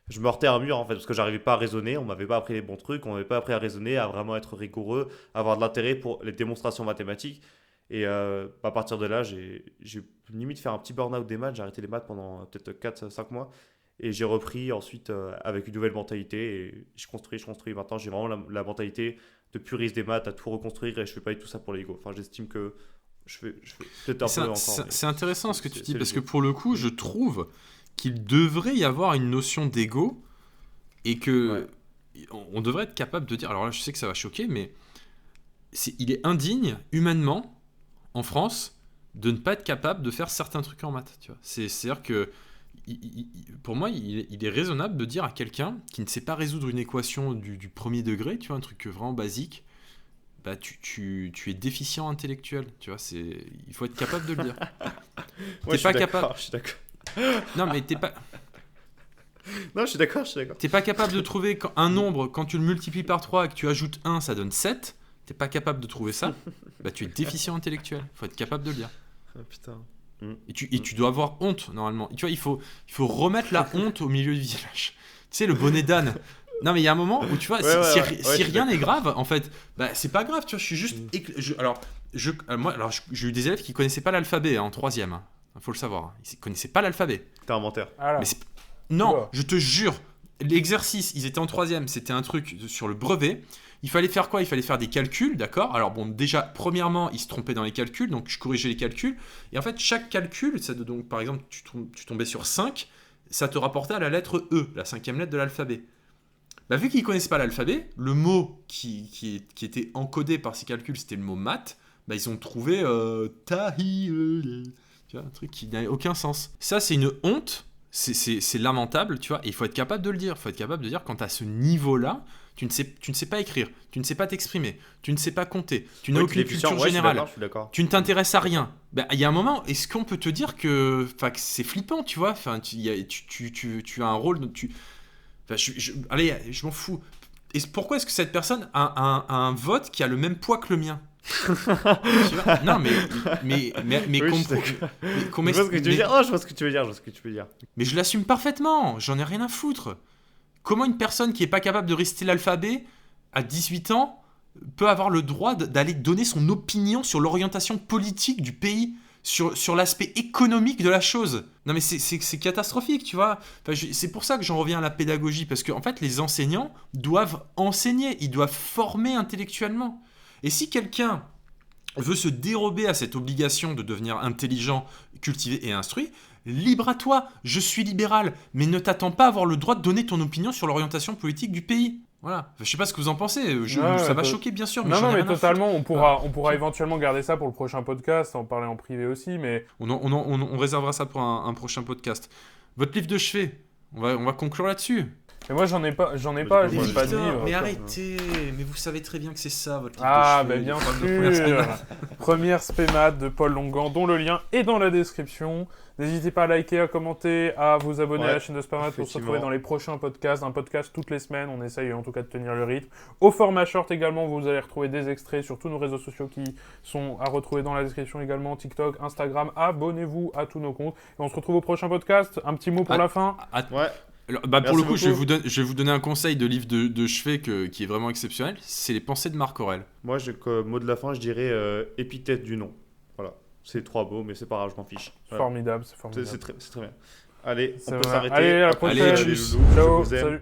Je me heurtais à un mur en fait, parce que j'arrivais pas à raisonner, on m'avait pas appris les bons trucs, on m'avait pas appris à raisonner, à vraiment être rigoureux, à avoir de l'intérêt pour les démonstrations mathématiques. Et à partir de là, j'ai limite fait un petit burn-out des maths, j'ai arrêté les maths pendant peut-être 4 5 mois. Et j'ai repris ensuite avec une nouvelle mentalité et je construis. Maintenant, j'ai vraiment la mentalité de puriste des maths à tout reconstruire et je fais pas du tout ça pour l'ego. Enfin, j'estime que je fais peut-être un peu encore. Mais C'est intéressant ce que tu dis, c'est parce que léger. pour le coup, je trouve qu'il devrait y avoir une notion d'ego et que on devrait être capable de dire. Alors là, je sais que ça va choquer, mais il est indigne, humainement, en France, de ne pas être capable de faire certains trucs en maths. Tu vois. C'est-à-dire que, pour moi, il est raisonnable de dire à quelqu'un qui ne sait pas résoudre une équation du premier degré, tu vois, un truc vraiment basique, bah, tu es déficient intellectuel. Tu vois, il faut être capable de le dire. Ouais, T'es pas capable. Je suis d'accord. Non, mais t'es pas. Non, je suis d'accord. T'es pas capable de trouver un nombre, quand tu le multiplies par 3 et que tu ajoutes 1, ça donne 7. T'es pas capable de trouver ça, bah tu es déficient intellectuel. Faut être capable de le dire. Ah, putain. Et tu dois avoir honte, normalement. Tu vois, il faut remettre la honte au milieu du village. Tu sais, le bonnet d'âne. Non, mais il y a un moment où tu vois, Ouais, si, ouais, ouais, si je suis rien n'est grave, en fait, bah c'est pas grave, tu vois, je suis juste. J'ai eu des élèves qui connaissaient pas l'alphabet en troisième. Faut le savoir. Ils connaissaient pas l'alphabet. T'es un menteur. Voilà. Mais non, Oula. je te jure, l'exercice, ils étaient en troisième, c'était un truc sur le brevet. Il fallait faire quoi? Il fallait faire des calculs, d'accord? Alors bon, déjà, premièrement, ils se trompaient dans les calculs, donc je corrigeais les calculs. Et en fait, chaque calcul, donc par exemple, tu tombais sur 5, ça te rapportait à la lettre E, la cinquième lettre de l'alphabet. Bah, vu qu'ils ne connaissent pas l'alphabet, le mot qui était encodé par ces calculs, c'était le mot maths, bah, ils ont trouvé tahi, tu vois, un truc qui n'a aucun sens. Ça, c'est une honte, c'est lamentable, tu vois, et il faut être capable de le dire. Il faut être capable de dire quand à ce niveau-là, tu ne sais pas écrire, tu ne sais pas t'exprimer, tu ne sais pas compter, tu n'as aucune culture générale, Je suis d'accord. tu ne t'intéresses à rien. Ben, il y a un moment, est-ce qu'on peut te dire que c'est flippant, tu vois? Enfin, tu as un rôle, enfin, allez, je m'en fous. Et pourquoi est-ce que cette personne a un vote qui a le même poids que le mien? Tu vois? Non, mais Oui, je suis d'accord. Je vois ce que tu veux dire. Oh, je vois ce que tu veux dire. Je vois ce que tu veux dire. mais je l'assume parfaitement, j'en ai rien à foutre. Comment une personne qui est pas capable de réciter l'alphabet à 18 ans peut avoir le droit d'aller donner son opinion sur l'orientation politique du pays, sur l'aspect économique de la chose? Non mais c'est catastrophique, tu vois. Enfin, c'est pour ça que j'en reviens à la pédagogie, parce qu'en fait les enseignants doivent enseigner, ils doivent former intellectuellement. Et si quelqu'un veut se dérober à cette obligation de devenir intelligent, cultivé et instruit, libre à toi, je suis libéral, mais ne t'attends pas à avoir le droit de donner ton opinion sur l'orientation politique du pays. Voilà. Enfin, je sais pas ce que vous en pensez, Ouais, ça va to- choquer bien sûr, mais Non, j'en non, ai mais rien à foutre. totalement, on pourra éventuellement garder ça pour le prochain podcast, en parler en privé aussi, mais On réservera ça pour un prochain podcast. Votre livre de chevet, on va conclure là-dessus. mais moi j'en ai pas, Mais pas du coup, de moi, livre. mais arrêtez, mais vous savez très bien que c'est ça votre livre Ah, de bah chevet. bien le problème de première sûr. semaine. Première spémat de Paul Longan, dont le lien est dans la description. N'hésitez pas à liker, à commenter, à vous abonner à la Ouais, chaîne de Spamat pour se effectivement. retrouver dans les prochains podcasts. Un podcast toutes les semaines, on essaye en tout cas de tenir le rythme. Au format short également, vous allez retrouver des extraits sur tous nos réseaux sociaux qui sont à retrouver dans la description également. TikTok, Instagram, abonnez-vous à tous nos comptes. Et on se retrouve au prochain podcast. Un petit mot pour Ah. la fin. Ouais. Alors, bah, pour Merci le coup, je vais, beaucoup. je vais vous donner un conseil de livre de chevet qui est vraiment exceptionnel. C'est Les Pensées de Marc Aurèle. Moi, comme mot de la fin, je dirais épithète du nom. Voilà. C'est 3 mots, mais c'est pas grave, je m'en fiche. Voilà. Formidable, c'est C'est formidable. c'est très bien. Allez, C'est on peut vrai. s'arrêter. Allez, à la Allez, prochaine. tchuss. loulous, je Ciao, vous aime. salut.